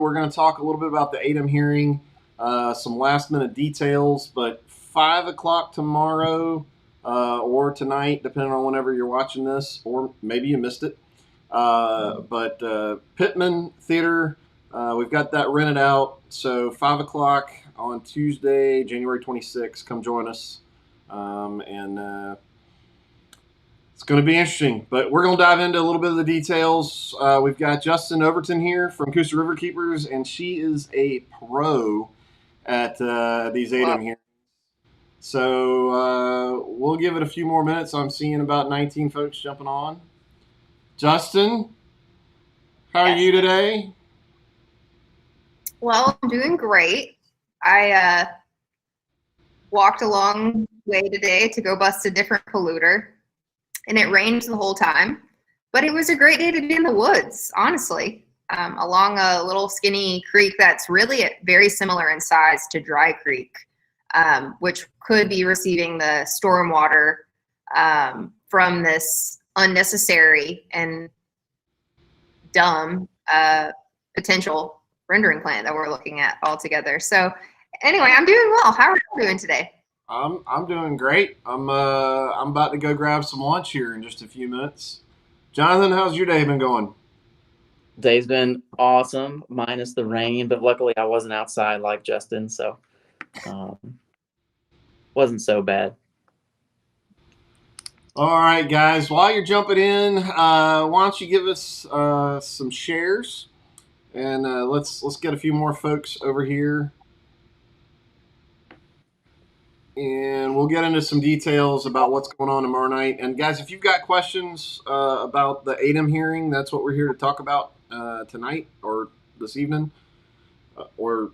We're going to talk a little bit about the ADEM hearing, some last minute details, but 5 o'clock tomorrow or tonight, depending on whenever you're watching this, or maybe you missed it. But Pittman Theater, we've got that rented out. So 5 o'clock on Tuesday, January 26th, come join us. And it's going to be interesting, but we're going to dive into a little bit of the details. We've got Justinn Overton here from Coosa Riverkeepers, and she is a pro at these Well, ADEM hearings. So we'll give it a few more minutes. I'm seeing about 19 folks jumping on. Justinn, how are yes. you today? Well, I'm doing great. I walked a long way today to go bust a different polluter, and it rained the whole time. But it was a great day to be in the woods, honestly, along a little skinny creek that's really very similar in size to Dry Creek, which could be receiving the stormwater from this unnecessary and dumb potential rendering plant that we're looking at altogether. So anyway, I'm doing well. How are you doing today? I'm doing great. I'm about to go grab some lunch here in just a few minutes. Jonathan, how's your day been going? Day's been awesome, minus the rain, but luckily I wasn't outside like Justinn, so um, wasn't so bad. All right, guys. While you're jumping in, why don't you give us some shares, and let's get a few more folks over here, and we'll get into some details about what's going on tomorrow night. And guys, if you've got questions about the ADEM hearing, that's what we're here to talk about tonight or this evening or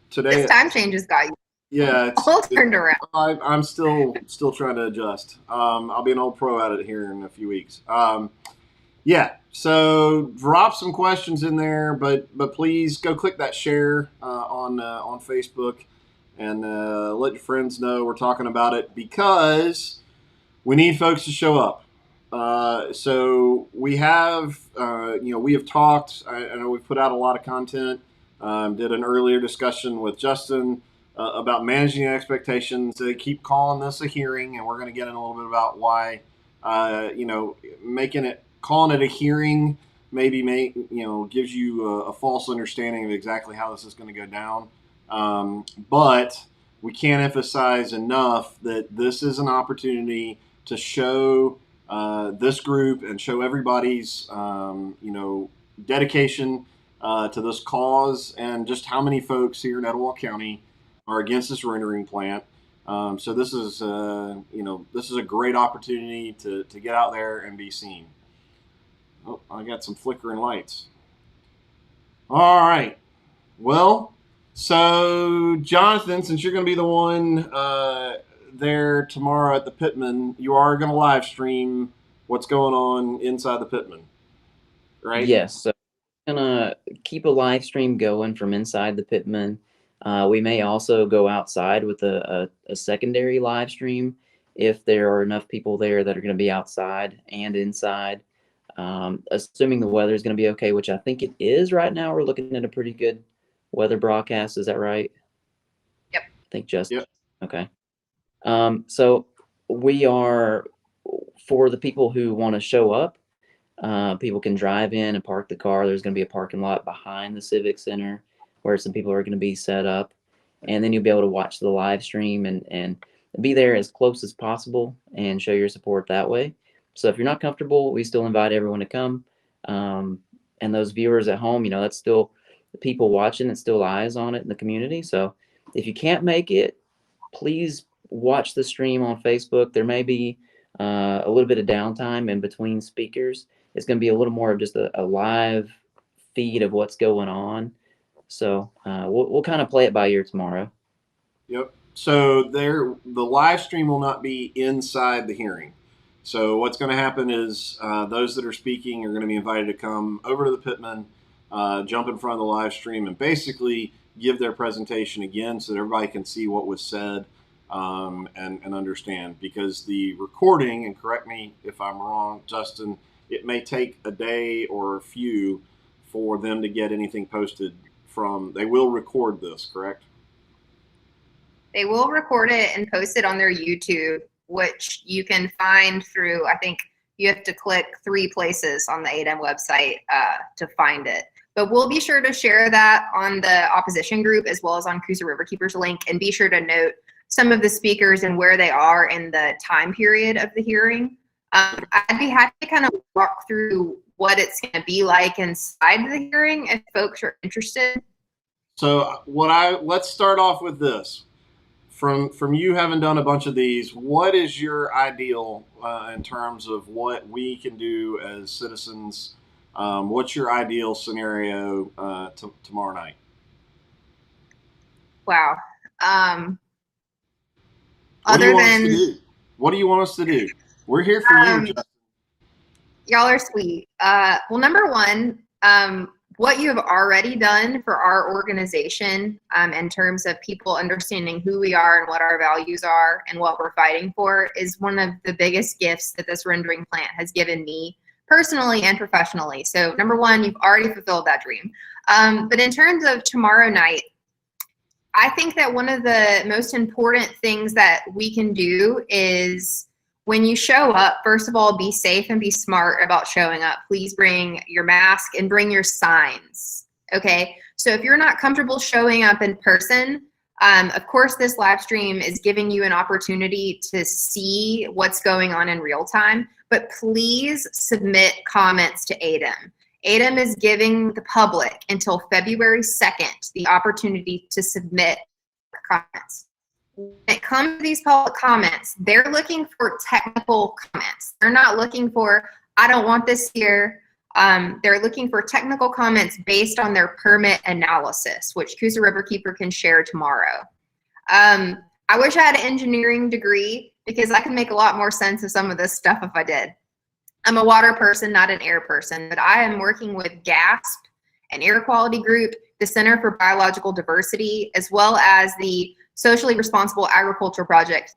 today. This time change has got you Yeah, all turned around. I'm still trying to adjust. I'll be an old pro at it here in a few weeks. Yeah, so drop some questions in there, but please go click that share on Facebook and let your friends know we're talking about it because we need folks to show up. So we have we have talked. I know we've put out a lot of content. Did an earlier discussion with Justinn about managing expectations. They keep calling this a hearing, and we're going to get in a little bit about why. Calling it a hearing maybe gives you a false understanding of exactly how this is going to go down. But we can't emphasize enough that this is an opportunity to show this group and show everybody's dedication to this cause and just how many folks here in Etowah County are against this rendering plant. So this is a great opportunity to get out there and be seen. Oh, I got some flickering lights. All right. Well, so Jonathan, since you're going to be the one there tomorrow at the Pittman, you are going to live stream what's going on inside the Pittman, right? Yes, so we're gonna keep a live stream going from inside the Pittman. We may also go outside with a secondary live stream if there are enough people there that are going to be outside and inside. Assuming the weather is going to be okay, which I think it is right now. We're looking at a pretty good weather broadcast. Is that right? Yep. I think just Yep. Okay. So we are, for the people who want to show up, people can drive in and park the car. There's going to be a parking lot behind the Civic Center where some people are going to be set up. And then you'll be able to watch the live stream and be there as close as possible and show your support that way. So if you're not comfortable, we still invite everyone to come. And those viewers at home, that's still the people watching. It's still eyes on it in the community. So if you can't make it, please watch the stream on Facebook. There may be a little bit of downtime in between speakers. It's going to be a little more of just a live feed of what's going on. So we'll kind of play it by ear tomorrow. Yep. So the live stream will not be inside the hearing. So what's going to happen is those that are speaking are going to be invited to come over to the Pittman, jump in front of the live stream, and basically give their presentation again so that everybody can see what was said and understand. Because the recording, and correct me if I'm wrong, Justinn, it may take a day or a few for them to get anything posted from. They will record this, correct? They will record it and post it on their YouTube, which you can find through, I think you have to click 3 places on the ADEM website to find it. But we'll be sure to share that on the opposition group as well as on Coosa Riverkeeper's link, and be sure to note some of the speakers and where they are in the time period of the hearing. I'd be happy to kind of walk through what it's going to be like inside the hearing if folks are interested. So let's start off with this. From you having done a bunch of these, what is your ideal in terms of what we can do as citizens? What's your ideal scenario tomorrow night? Wow. What do you want us to do? What do you want us to do? We're here for you, Justin. Y'all are sweet. Well, number one, what you have already done for our organization in terms of people understanding who we are and what our values are and what we're fighting for is one of the biggest gifts that this rendering plant has given me personally and professionally. So number one, you've already fulfilled that dream. But in terms of tomorrow night, I think that one of the most important things that we can do is when you show up, first of all, be safe and be smart about showing up. Please bring your mask and bring your signs, okay? So if you're not comfortable showing up in person, of course, this live stream is giving you an opportunity to see what's going on in real time, but please submit comments to ADEM. ADEM is giving the public until February 2nd the opportunity to submit comments. When it comes to these public comments, they're looking for technical comments. They're not looking for, I don't want this here. They're looking for technical comments based on their permit analysis, which Coosa Riverkeeper can share tomorrow. I wish I had an engineering degree because I can make a lot more sense of some of this stuff if I did. I'm a water person, not an air person, but I am working with GASP, an air quality group, the Center for Biological Diversity, as well as the Socially Responsible Agriculture Project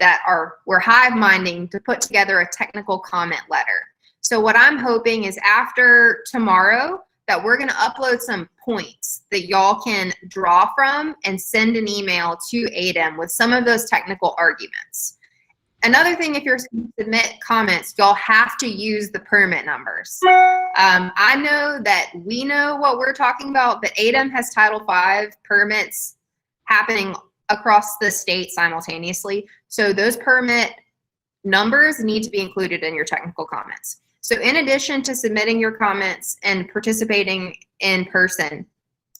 we're hive minding to put together a technical comment letter. So what I'm hoping is after tomorrow that we're gonna upload some points that y'all can draw from and send an email to ADEM with some of those technical arguments. Another thing, if you're going to submit comments, y'all have to use the permit numbers. I know that we know what we're talking about, but ADEM has Title V permits happening across the state simultaneously. So those permit numbers need to be included in your technical comments. So in addition to submitting your comments and participating in person,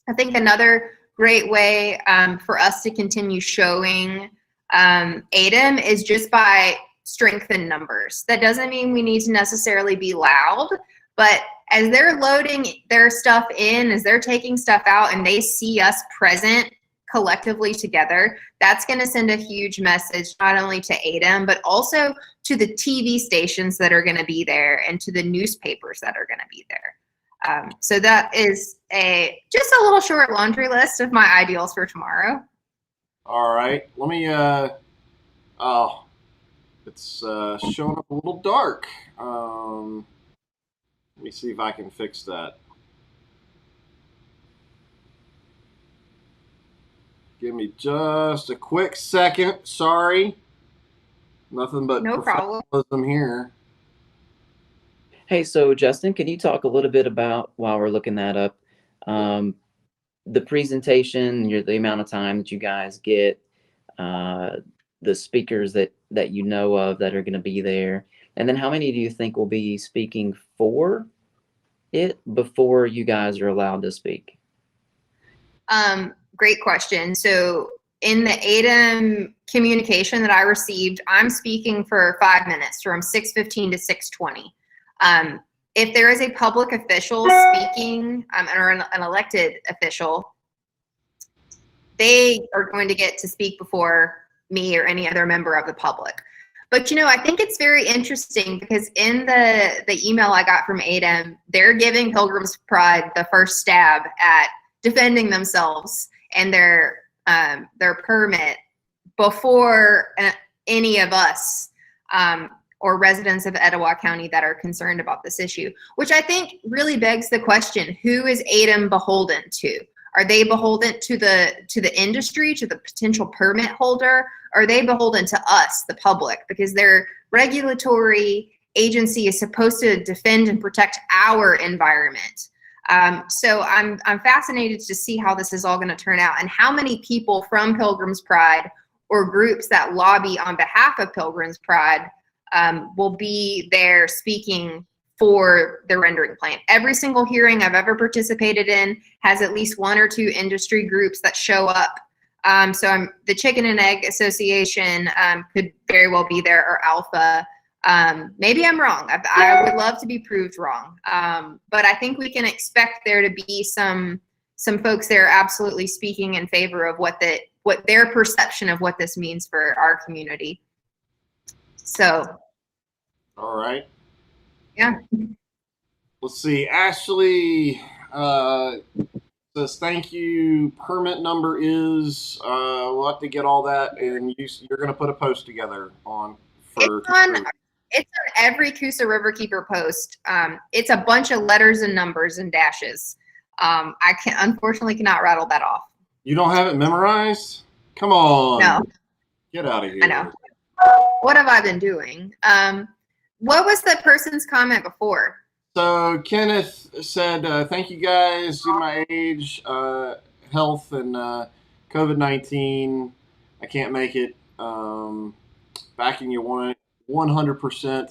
I think another great way for us to continue showing ADEM is just by strength in numbers. That doesn't mean we need to necessarily be loud, but as they're loading their stuff in, as they're taking stuff out and they see us present collectively together, that's going to send a huge message not only to ADEM, but also to the TV stations that are going to be there and to the newspapers that are going to be there. So that is just a little short laundry list of my ideals for tomorrow. All right, let me, oh, it's showing up a little dark. Let me see if I can fix that. Give me just a quick second. Sorry. Nothing but no professionalism here. Hey, so Justin, can you talk a little bit about, while we're looking that up, the presentation, the amount of time that you guys get, the speakers that you know of that are going to be there, and then how many do you think will be speaking for it before you guys are allowed to speak? Great question. So in the ADEM communication that I received, I'm speaking for 5 minutes from 6:15 to 6:20. If there is a public official speaking or an elected official, they are going to get to speak before me or any other member of the public. But you know, I think it's very interesting because in the email I got from ADEM, they're giving Pilgrim's Pride the first stab at defending themselves and their permit before any of us or residents of Etowah County that are concerned about this issue, which I think really begs the question, who is ADEM beholden to? Are they beholden to the industry, to the potential permit holder? Are they beholden to us, the public? Because their regulatory agency is supposed to defend and protect our environment. So I'm fascinated to see how this is all going to turn out, and how many people from Pilgrim's Pride or groups that lobby on behalf of Pilgrim's Pride will be there speaking for the rendering plan. Every single hearing I've ever participated in has at least one or two industry groups that show up. So the Chicken and Egg Association could very well be there, or Alpha. Maybe I'm wrong. I would love to be proved wrong. But I think we can expect there to be some folks there absolutely speaking in favor of what their perception of what this means for our community. So. All right. Yeah. Let's see. Ashley says, thank you. Permit number is, we'll have to get all that, and you're going to put a post together on for. It's on every Coosa Riverkeeper post. It's a bunch of letters and numbers and dashes. I unfortunately cannot rattle that off. You don't have it memorized? Come on. No. Get out of here. I know. What have I been doing? What was the person's comment before? So Kenneth said, thank you guys, due to my age, health, and COVID-19. I can't make it. Backing you 100%.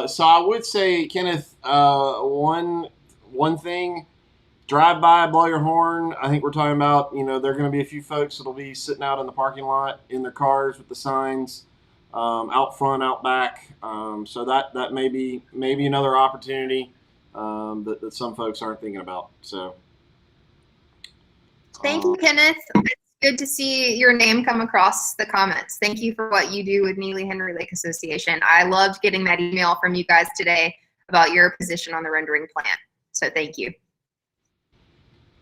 So I would say, Kenneth, one thing, drive by, blow your horn. I think we're talking about, there are going to be a few folks that'll be sitting out in the parking lot in their cars with the signs. Out front, out back. So that may be another opportunity that some folks aren't thinking about. So, thank you, Kenneth. It's good to see your name come across the comments. Thank you for what you do with Neely Henry Lake Association. I loved getting that email from you guys today about your position on the rendering plan. So thank you.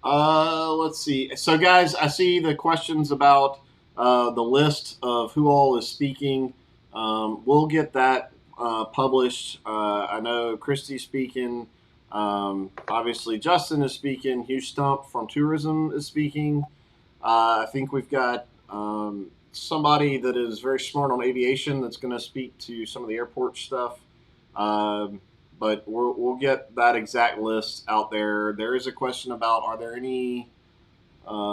Let's see. So, guys, I see the questions about the list of who all is speaking. We'll get that published. I know Christy's speaking. Obviously, Justinn is speaking. Hugh Stump from Tourism is speaking. I think we've got somebody that is very smart on aviation that's going to speak to some of the airport stuff. But we'll get that exact list out there. There is a question about, are there any,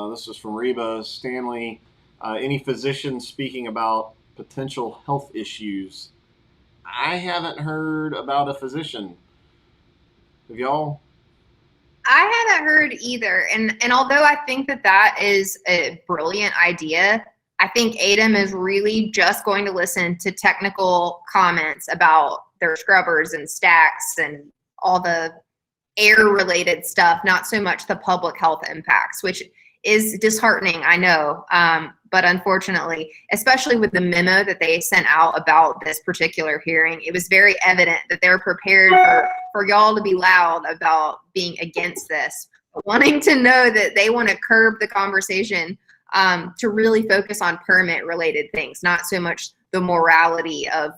this is from Reba Stanley, any physicians speaking about potential health issues? I haven't heard about a physician. Have y'all? I haven't heard either. And although I think that is a brilliant idea, I think ADEM is really just going to listen to technical comments about their scrubbers and stacks and all the air-related stuff, not so much the public health impacts, which is disheartening, I know. But unfortunately, especially with the memo that they sent out about this particular hearing, it was very evident that they're prepared for y'all to be loud about being against this, wanting to know that they want to curb the conversation to really focus on permit-related things, not so much the morality of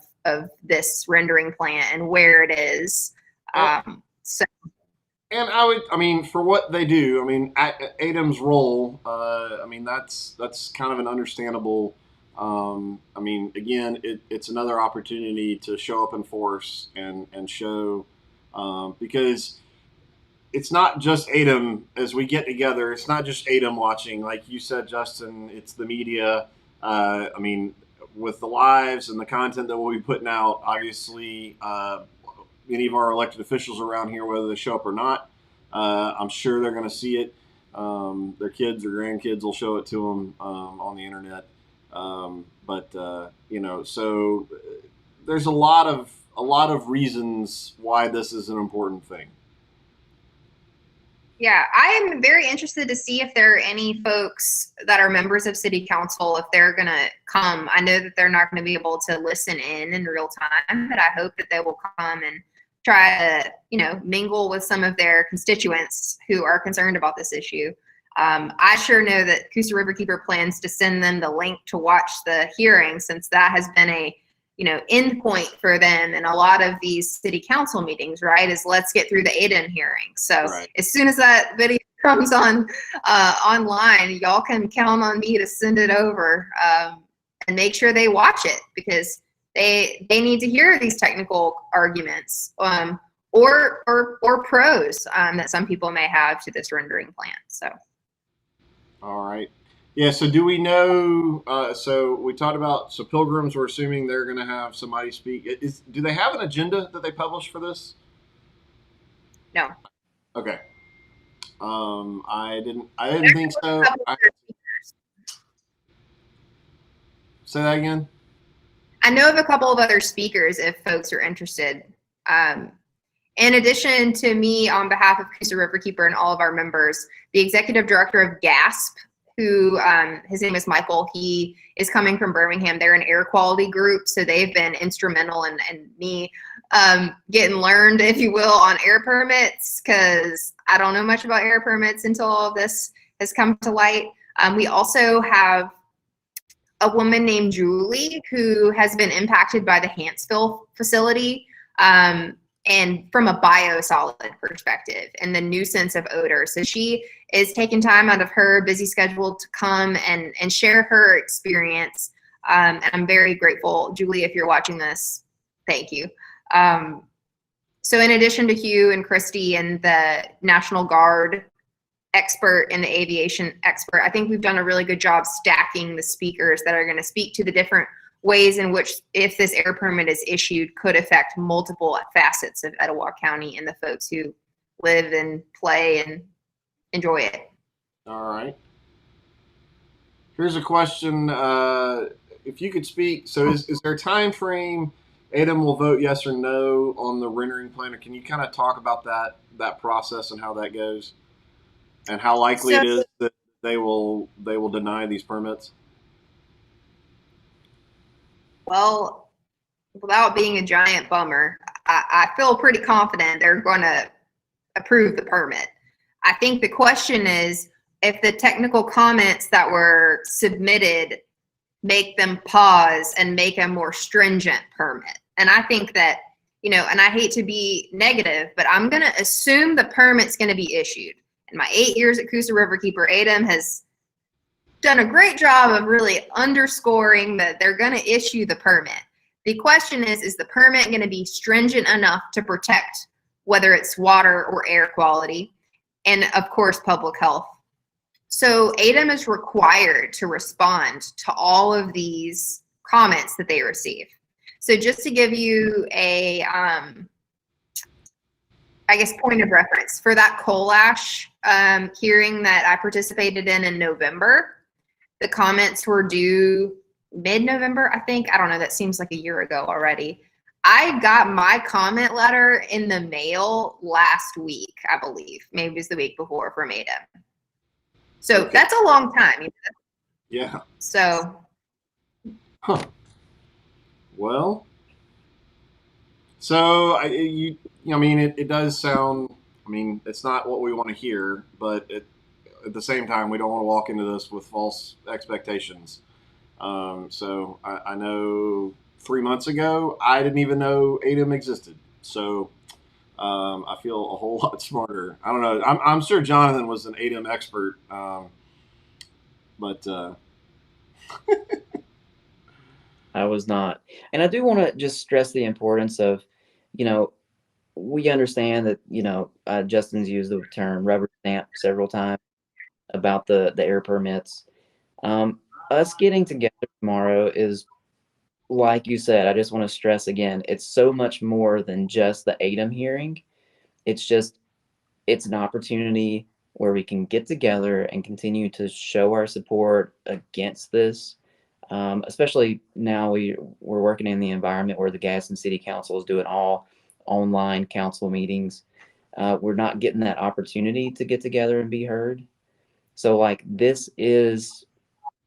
this rendering plan and where it is. And for what they do, ADEM's role, that's kind of an understandable, again, it's another opportunity to show up in force and show, because it's not just ADEM as we get together. It's not just ADEM watching, like you said, Justinn, it's the media. With the lives and the content that we'll be putting out, obviously, any of our elected officials around here, whether they show up or not, I'm sure they're going to see it. Their kids or grandkids will show it to them on the internet. So there's a lot of reasons why this is an important thing. Yeah, I am very interested to see if there are any folks that are members of city council, if they're going to come. I know that they're not going to be able to listen in real time, but I hope that they will come and try to, mingle with some of their constituents who are concerned about this issue. I sure know that Coosa Riverkeeper plans to send them the link to watch the hearing, since that has been end point for them in a lot of these city council meetings, right, is let's get through the ADEM hearing. So Right. as soon as that video comes on online, y'all can count on me to send it over and make sure they watch it, because they need to hear these technical arguments or pros that some people may have to this rendering plan. So. All right. Yeah, so do we know, so we talked about, so Pilgrims, we're assuming they're going to have somebody speak. Do they have an agenda that they publish for this? No. Okay. I didn't think so. Say that again? I know of a couple of other speakers if folks are interested. In addition to me, on behalf of Coosa Riverkeeper and all of our members, the executive director of GASP, who his name is Michael, he is coming from Birmingham. They're an air quality group, so they've been instrumental in me getting learned, if you will, on air permits, because I don't know much about air permits until all of this has come to light. We also have a woman named Julie who has been impacted by the Hanceville facility. And from a biosolid perspective and the nuisance of odor. So she is taking time out of her busy schedule to come and share her experience. And I'm very grateful. Julie, if you're watching this, thank you. So in addition to Hugh and Christy and the National Guard expert and the aviation expert, I think we've done a really good job stacking the speakers that are going to speak to the different ways in which, if this air permit is issued, could affect multiple facets of Etowah County and the folks who live and play and enjoy it. All right. Here's a question. If you could speak, so is there a time frame ADEM will vote yes or no on the rendering plan? Can you kind of talk about that process and how that goes, and how likely it is that they will deny these permits? Well, without being a giant bummer, I feel pretty confident they're going to approve the permit. I think the question is if the technical comments that were submitted make them pause and make a more stringent permit. And I think that, and I hate to be negative, but I'm going to assume the permit's going to be issued. In my 8 years at Coosa Riverkeeper, ADEM has done a great job of really underscoring that they're going to issue the permit. The question is the permit going to be stringent enough to protect whether it's water or air quality, and of course public health? So ADEM is required to respond to all of these comments that they receive. So just to give you a I guess point of reference, for that coal ash hearing that I participated in November, the comments were due mid-November, I think. I don't know, that seems like a year ago already. I got my comment letter in the mail last week, I believe. Maybe it was the week before, from ADEM. So okay. That's a long time. Yeah. So. Huh. Well. So it does sound. It's not what we want to hear, but at the same time, we don't want to walk into this with false expectations. So I know 3 months ago, I didn't even know ADEM existed. So I feel a whole lot smarter. I don't know. I'm sure Jonathan was an ADEM expert, but I was not. And I do want to just stress the importance of, we understand that, Justin's used the term rubber stamp several times about the air permits. Us getting together tomorrow is, like you said, I just want to stress again, it's so much more than just the ADEM hearing. It's an opportunity where we can get together and continue to show our support against this. Especially now we're working in the environment where the Gadsden City Council is doing all online council meetings. We're not getting that opportunity to get together and be heard. So this is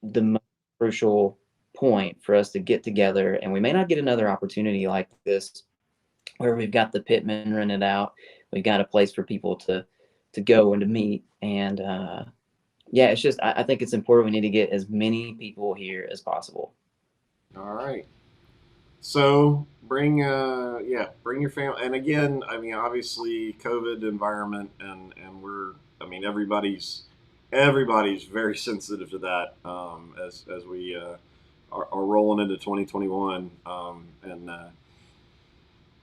the most crucial point for us to get together, and we may not get another opportunity like this where we've got the Pittman rented out. We've got a place for people to go and to meet. And it's just, I think it's important. We need to get as many people here as possible. All right. So bring bring your family. And again, I mean, obviously, COVID environment, and everybody's very sensitive to that as we are rolling into 2021, and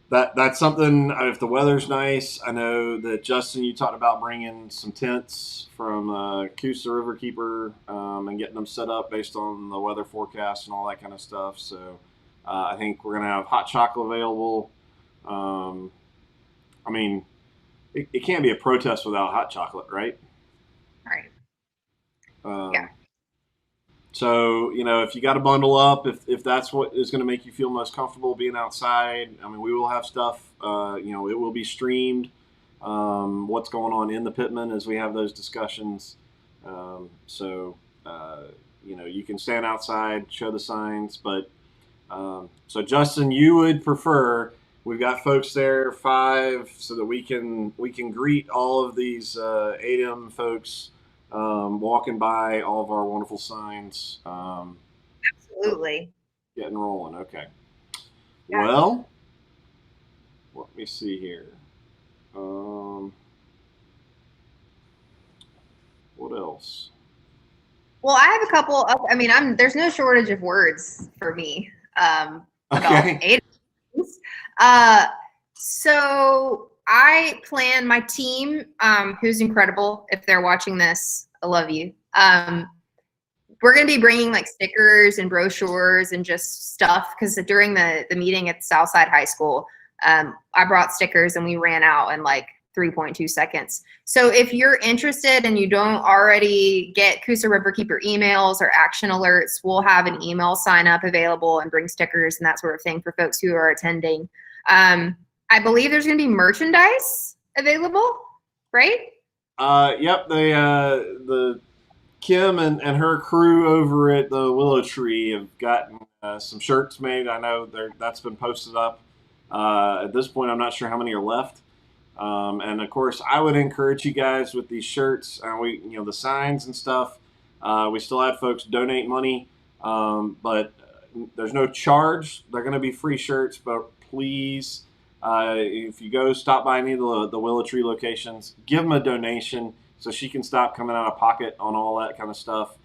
that's something. If the weather's nice, I know that Justin, you talked about bringing some tents from Coosa Riverkeeper and getting them set up based on the weather forecast and all that kind of stuff. So I think we're gonna have hot chocolate available. Um, I mean, it can't be a protest without hot chocolate, right? Right. Yeah. Um, So, if you got to bundle up, if that's what is going to make you feel most comfortable being outside, I mean, we will have stuff, it will be streamed, what's going on in the Pitman as we have those discussions. So, you can stand outside, show the signs, but so Justin, you would prefer we've got folks there 5 so that we can greet all of these ADEM folks walking by all of our wonderful signs. Absolutely. Getting rolling. Okay. Yeah. Well, let me see here. Um, what else? Well, I have a couple of, I mean, there's no shortage of words for me about Okay. ADEM. So I plan my team, who's incredible. If they're watching this, I love you. We're going to be bringing like stickers and brochures and just stuff because during the meeting at Southside High School, I brought stickers and we ran out in like 3.2 seconds. So if you're interested and you don't already get Coosa Riverkeeper emails or action alerts, we'll have an email sign up available and bring stickers and that sort of thing for folks who are attending. I believe there's going to be merchandise available, right? Yep. The Kim and her crew over at the Willow Tree have gotten some shirts made. I know that's been posted up. At this point, I'm not sure how many are left. And of course, I would encourage you guys with these shirts. The signs and stuff. We still had folks donate money, but there's no charge. They're going to be free shirts, but please, if you go stop by any of the Willow Tree locations, give them a donation so she can stop coming out of pocket on all that kind of stuff.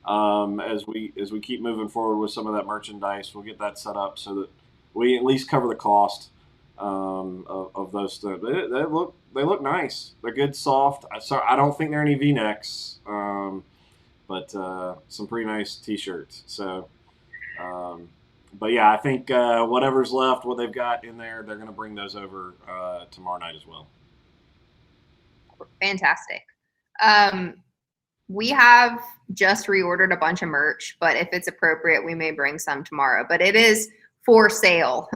As we keep moving forward with some of that merchandise, we'll get that set up so that we at least cover the cost of those things. They look nice. They're good, soft. I don't think they're any V-necks, but some pretty nice T-shirts. So, but yeah, I think whatever's left, what they've got in there, they're going to bring those over tomorrow night as well. Fantastic. We have just reordered a bunch of merch, but if it's appropriate, we may bring some tomorrow. But it is for sale.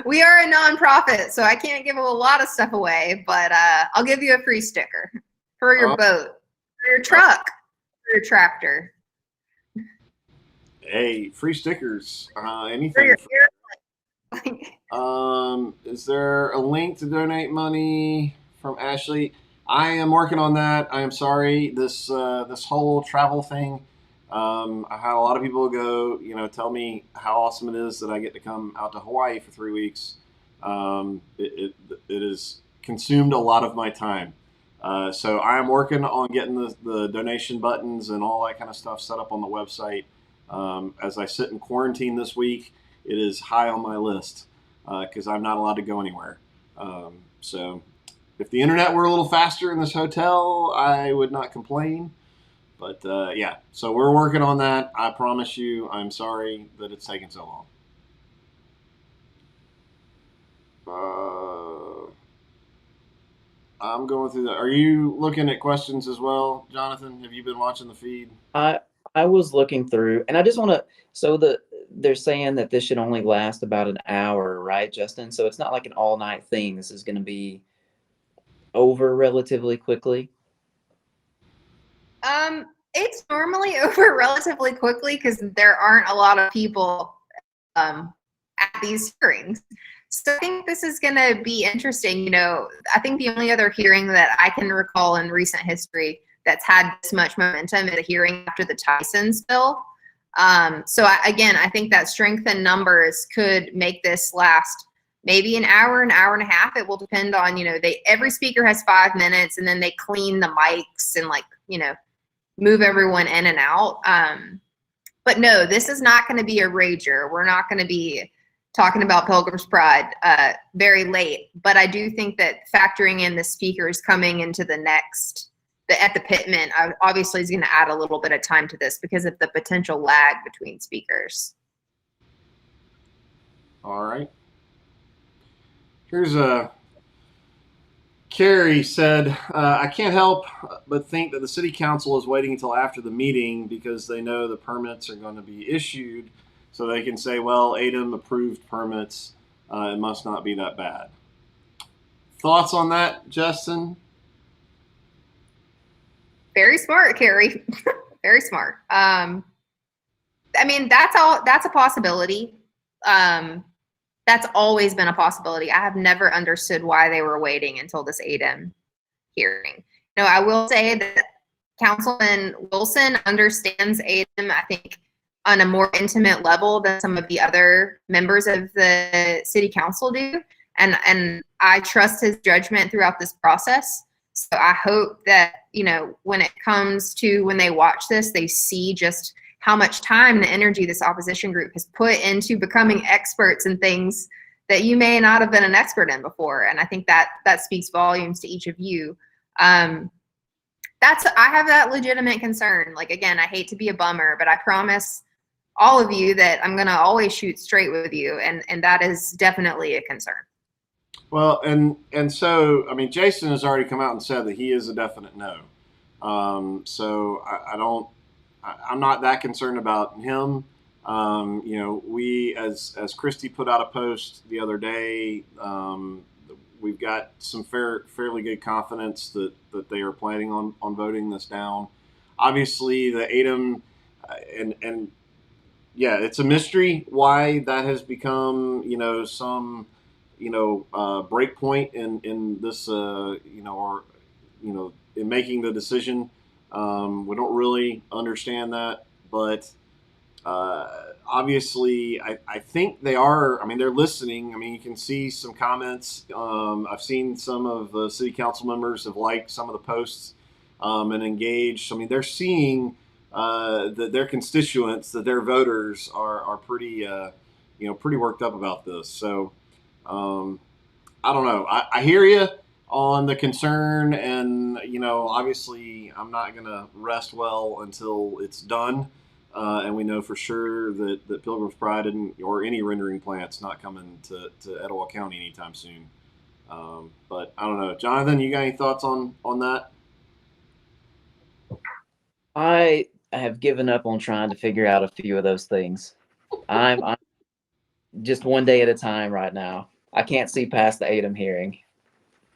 We are a nonprofit, so I can't give a lot of stuff away, but I'll give you a free sticker for your boat, for your truck, for your tractor. Hey, free stickers, For anything. your airplane. Is there a link to donate money from Ashley? I am working on that. I am sorry. This whole travel thing. I had a lot of people go, tell me how awesome it is that I get to come out to Hawaii for 3 weeks. It has consumed a lot of my time. So I am working on getting the donation buttons and all that kind of stuff set up on the website. As I sit in quarantine this week, it is high on my list because I'm not allowed to go anywhere. So if the internet were a little faster in this hotel, I would not complain. But yeah, so we're working on that. I promise you, I'm sorry that it's taken so long. I'm going through that. Are you looking at questions as well, Jonathan? Have you been watching the feed? I was looking through, and I just want to. So they're saying that this should only last about an hour, right, Justin? So it's not like an all night thing. This is going to be over relatively quickly. It's normally over relatively quickly because there aren't a lot of people at these hearings. So I think this is going to be interesting. I think the only other hearing that I can recall in recent history that's had this much momentum is a hearing after the Tyson spill. So I think that strength in numbers could make this last maybe an hour and a half. It will depend on, every speaker has 5 minutes, and then they clean the mics and move everyone in and out. But no, this is not going to be a rager. We're not going to be talking about Pilgrim's Pride very late. But I do think that factoring in the speakers coming into at the pitman, obviously is going to add a little bit of time to this because of the potential lag between speakers. All right. Here's Carrie said, I can't help but think that the city council is waiting until after the meeting because they know the permits are going to be issued, so they can say, well, ADEM approved permits. It must not be that bad. Thoughts on that, Justinn? Very smart, Carrie. Very smart. I mean, that's a possibility. That's always been a possibility. I have never understood why they were waiting until this ADEM hearing. I will say that Councilman Wilson understands ADEM, I think, on a more intimate level than some of the other members of the city council do. And I trust his judgment throughout this process. So I hope that, when it comes to when they watch this, they see just how much time and energy this opposition group has put into becoming experts in things that you may not have been an expert in before. And I think that speaks volumes to each of you. I have that legitimate concern. Again, I hate to be a bummer, but I promise all of you that I'm going to always shoot straight with you. And that is definitely a concern. Well, and so, I mean, Jason has already come out and said that he is a definite no. So I'm not that concerned about him. We, as Christy put out a post the other day, we've got some fairly good confidence that they are planning on voting this down. Obviously, the ADEM, and yeah, it's a mystery why that has become, some, break point in this, in making the decision. We don't really understand that, but obviously, I think they are. I mean, they're listening. I mean, you can see some comments. I've seen some of the city council members have liked some of the posts and engaged. I mean, they're seeing that their constituents, that their voters are pretty, pretty worked up about this. So I don't know. I hear you on the concern, and obviously I'm not going to rest well until it's done, and we know for sure that Pilgrim's Pride or any rendering plant's not coming to Etowah County anytime soon. But I don't know, Jonathan, you got any thoughts on that? I have given up on trying to figure out a few of those things. I'm just one day at a time right now. I can't see past the ADEM hearing.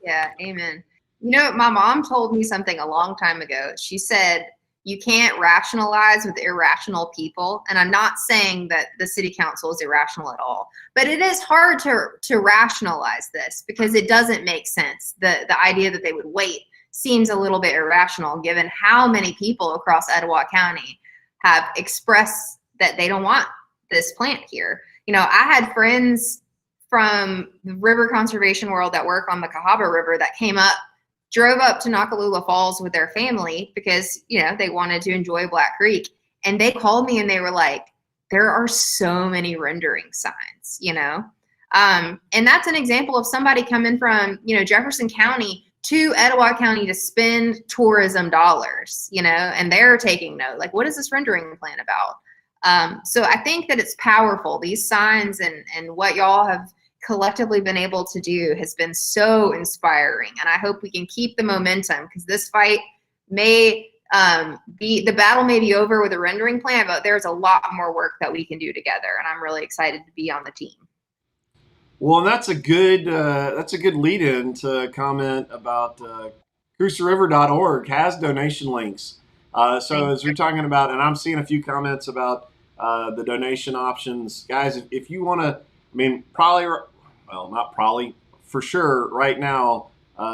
Yeah, amen. My mom told me something a long time ago. She said, you can't rationalize with irrational people. And I'm not saying that the city council is irrational at all, but it is hard to rationalize this because it doesn't make sense. The idea that they would wait seems a little bit irrational given how many people across Etowah County have expressed that they don't want this plant here. I had friends from the river conservation world that work on the Cahaba River that drove up to Nakalula Falls with their family because, they wanted to enjoy Black Creek. And they called me and they were like, there are so many rendering signs, and that's an example of somebody coming from, Jefferson County to Etowah County to spend tourism dollars, and they're taking note. Like, what is this rendering plan about? So I think that it's powerful. These signs and what y'all have collectively been able to do has been so inspiring. And I hope we can keep the momentum because this fight may the battle may be over with a rendering plan, but there's a lot more work that we can do together. And I'm really excited to be on the team. Well, and that's a good lead in to comment about CoosaRiver.org has donation links. So as we're talking about, and I'm seeing a few comments about the donation options, guys. If you want to, I mean, not probably, for sure, right now,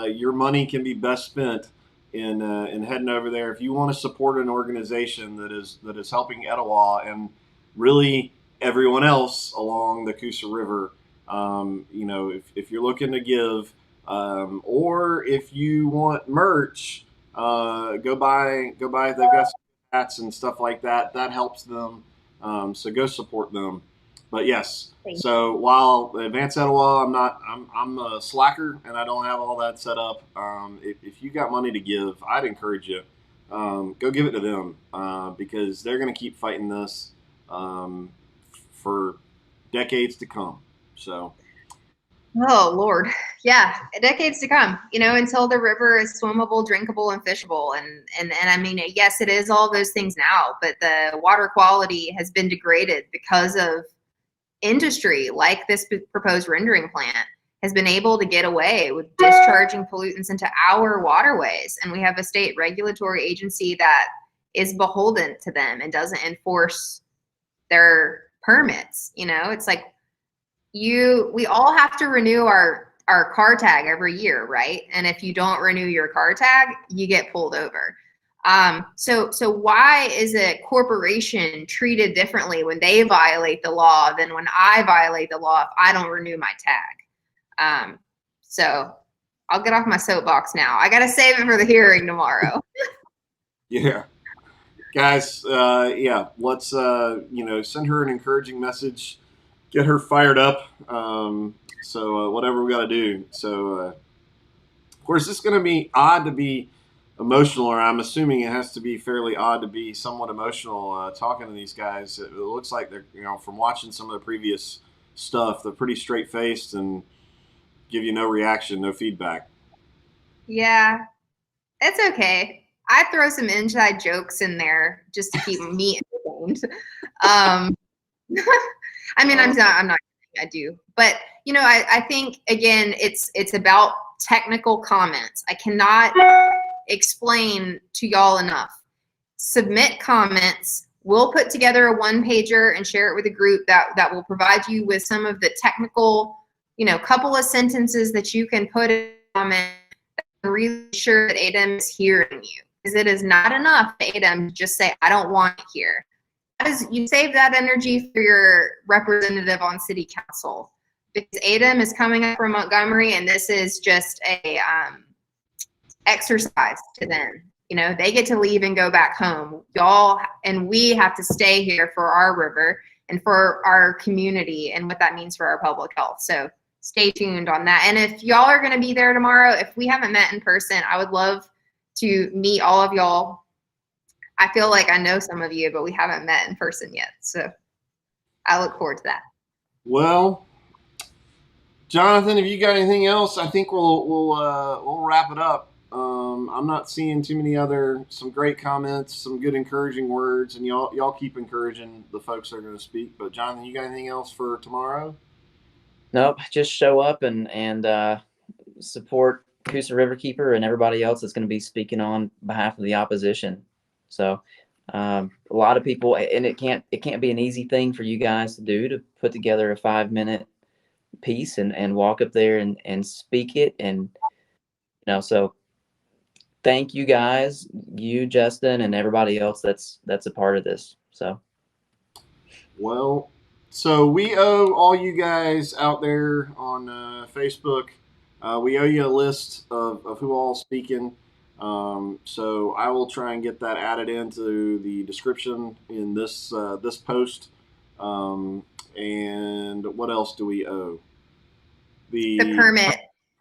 your money can be best spent in heading over there. If you want to support an organization that is helping Etowah and really everyone else along the Coosa River, if you're looking to give, or if you want merch, go buy. They've got some hats and stuff like that. That helps them. So go support them. But yes, so while Advance Etowah, I'm a slacker and I don't have all that set up. If you got money to give, I'd encourage you, go give it to them, because they're going to keep fighting this, for decades to come. So. Oh Lord, yeah, decades to come. Until the river is swimmable, drinkable, and fishable, and I mean, yes, it is all those things now, but the water quality has been degraded because of industry, like this proposed rendering plant has been able to get away with discharging pollutants into our waterways, and we have a state regulatory agency that is beholden to them and doesn't enforce their permits. It's like we all have to renew our car tag every year, right? And if you don't renew your car tag, you get pulled over. So why is a corporation treated differently when they violate the law than when I violate the law if I don't renew my tag? So I'll get off my soapbox now. I got to save it for the hearing tomorrow. Yeah. Guys, let's, send her an encouraging message, get her fired up. So whatever we got to do. So, of course, it's going to be odd to be emotional, or I'm assuming it has to be fairly odd to be somewhat emotional talking to these guys. It looks like they're, from watching some of the previous stuff, they're pretty straight-faced and give you no reaction, no feedback. Yeah, it's okay. I throw some inside jokes in there just to keep me entertained. I mean, I'm not. I do, but I think again, it's about technical comments. I cannot explain to y'all enough. Submit comments. We'll put together a one-pager and share it with a group that will provide you with some of the technical, couple of sentences that you can put in a comment. I'm really sure that ADEM is hearing you, because it is not enough for ADEM to just say, I don't want it here. You save that energy for your representative on city council, because ADEM is coming up from Montgomery, and this is just a exercise to them. They get to leave and go back home. Y'all and we have to stay here for our river and for our community and what that means for our public health. So stay tuned on that. And if y'all are going to be there tomorrow, if we haven't met in person, I would love to meet all of y'all. I feel like I know some of you, but we haven't met in person yet. So I look forward to that. Well, Jonathan, have you got anything else? I think we'll wrap it up. I'm not seeing too many some great comments, some good encouraging words, and y'all keep encouraging the folks that are going to speak. But Jonathan, you got anything else for tomorrow? Nope. Just show up and support Coosa Riverkeeper and everybody else that's going to be speaking on behalf of the opposition. So a lot of people, and it can't be an easy thing for you guys to do, to put together a 5-minute piece and walk up there and speak it. And, so thank you guys, you, Justinn, and everybody else that's a part of this. So. Well, so we owe all you guys out there on Facebook, we owe you a list of who all speaking. So I will try and get that added into the description in this post. And what else do we owe? The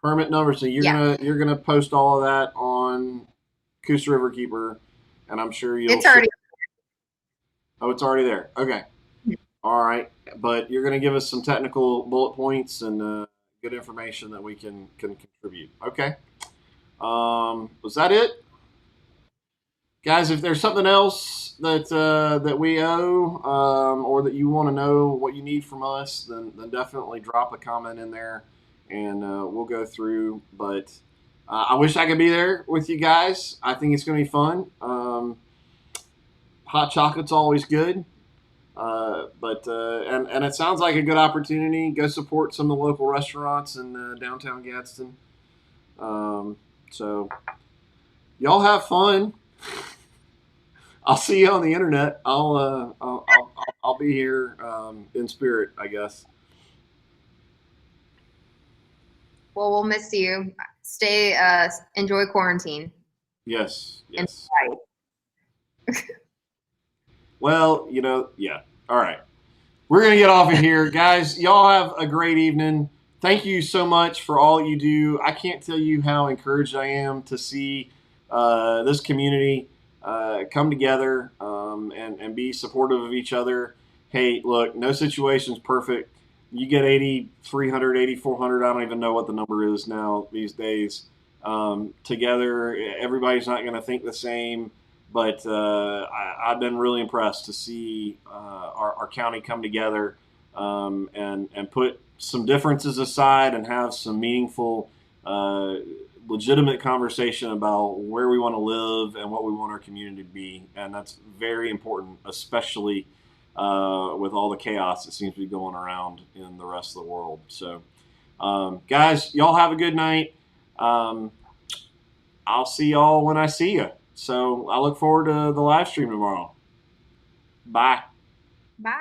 permit number. So you're gonna post all of that on Coosa Riverkeeper, and I'm sure it's already. Oh, it's already there. Okay. All right, but you're gonna give us some technical bullet points and good information that we can contribute. Okay. Was that it? Guys, if there's something else that we owe, or that you want to know what you need from us, then definitely drop a comment in there, and we'll go through. But I wish I could be there with you guys. I think it's going to be fun. Hot chocolate's always good. But it sounds like a good opportunity. Go support some of the local restaurants in downtown Gadsden. So y'all have fun. I'll see you on the internet. I'll be here in spirit, I guess. Well, we'll miss you. Stay, enjoy quarantine. Yes, And yes. Well, yeah. All right. We're going to get off of here. Guys, y'all have a great evening. Thank you so much for all you do. I can't tell you how encouraged I am to see this community come together and be supportive of each other. Hey, look, no situation's perfect. You get 8,300, 8,400, I don't even know what the number is now these days, together. Everybody's not going to think the same. But I've been really impressed to see our county come together and put some differences aside and have some meaningful, legitimate conversation about where we want to live and what we want our community to be. And that's very important, especially with all the chaos that seems to be going around in the rest of the world. So, guys, y'all have a good night. I'll see y'all when I see you. So I look forward to the live stream tomorrow. Bye.